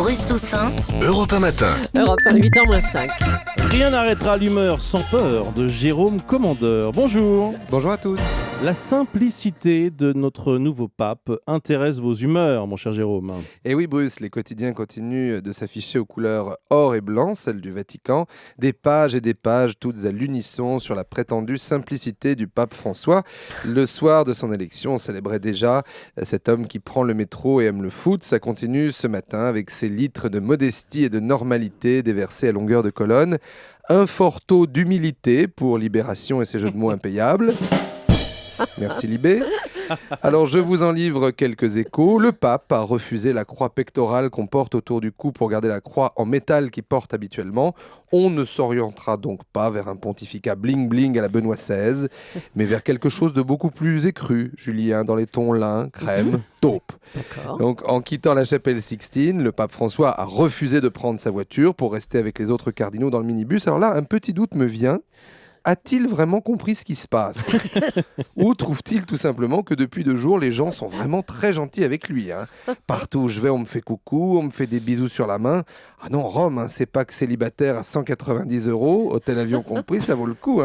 Bruce Toussaint. Europe 1 matin. Europe 1, 8h-5. Rien n'arrêtera l'humeur sans peur de Jérôme Commandeur. Bonjour. Bonjour à tous. La simplicité de notre nouveau pape intéresse vos humeurs, mon cher Jérôme. Et oui Bruce, les quotidiens continuent de s'afficher aux couleurs or et blanc, celles du Vatican. Des pages et des pages, toutes à l'unisson, sur la prétendue simplicité du pape François. Le soir de son élection, on célébrait déjà cet homme qui prend le métro et aime le foot. Ça continue ce matin avec ses litres de modestie et de normalité déversés à longueur de colonne. Un fort taux d'humilité pour Libération et ses jeux de mots impayables. Merci Libé. Alors je vous en livre quelques échos. Le pape a refusé la croix pectorale qu'on porte autour du cou pour garder la croix en métal qu'il porte habituellement. On ne s'orientera donc pas vers un pontificat bling-bling à la Benoît XVI, mais vers quelque chose de beaucoup plus écru, Julien, dans les tons lin, crème, taupe. D'accord. Donc en quittant la chapelle Sixtine, le pape François a refusé de prendre sa voiture pour rester avec les autres cardinaux dans le minibus. Alors là, un petit doute me vient. A-t-il vraiment compris ce qui se passe ? Ou trouve-t-il tout simplement que depuis 2 jours, les gens sont vraiment très gentils avec lui, Partout où je vais, on me fait coucou, on me fait des bisous sur la main. Ah non, Rome, c'est pas que célibataire à 190 €, hôtel avion compris, ça vaut le coup.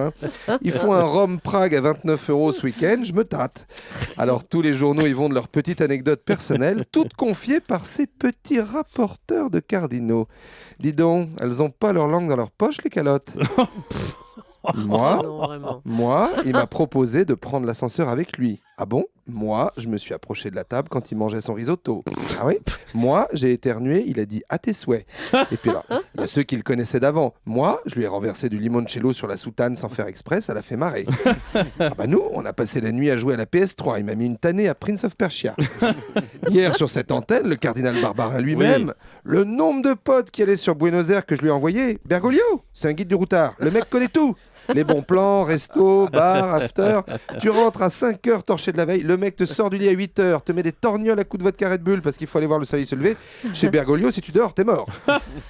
Ils font un Rome-Prague à 29 € ce week-end, je me tâte. Alors tous les journaux y vont de leurs petites anecdotes personnelles, toutes confiées par ces petits rapporteurs de cardinaux. Dis donc, elles ont pas leur langue dans leur poche, les calottes. Moi, Non, vraiment. il m'a proposé de prendre l'ascenseur avec lui. Ah bon ? Moi, je me suis approché de la table quand il mangeait son risotto. Ah oui ? Moi, j'ai éternué, il a dit « à tes souhaits ». Et puis là, il y a ceux qui le connaissaient d'avant. Moi, je lui ai renversé du limoncello sur la soutane sans faire exprès, ça l'a fait marrer. Ah bah nous, on a passé la nuit à jouer à la PS3, il m'a mis une tannée à Prince of Persia. Hier, sur cette antenne, le cardinal Barbarin lui-même, le nombre de potes qui allaient sur Buenos Aires que je lui ai envoyé, Bergoglio, c'est un guide du routard, le mec connaît tout. Les bons plans, resto, bar, after. Tu rentres à 5h torché de la veille, le mec te sort du lit à 8h, te met des torgnoles à coups de vodka Red Bull parce qu'il faut aller voir le soleil se lever. Chez Bergoglio, si tu dors, t'es mort.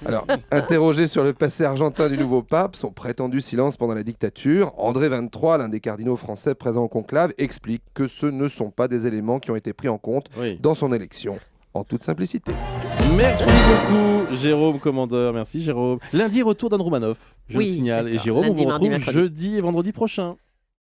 Alors, interrogé sur le passé argentin du nouveau pape, son prétendu silence pendant la dictature, André XXIII, l'un des cardinaux français présents au conclave, explique que ce ne sont pas des éléments qui ont été pris en compte dans son élection. En toute simplicité. Merci beaucoup, Jérôme Commandeur. Merci, Jérôme. Lundi, retour d'Anne Roumanoff, je le signale. Et d'accord. Jérôme, Lundi, on vous mardi, retrouve mercredi. jeudi et vendredi prochain.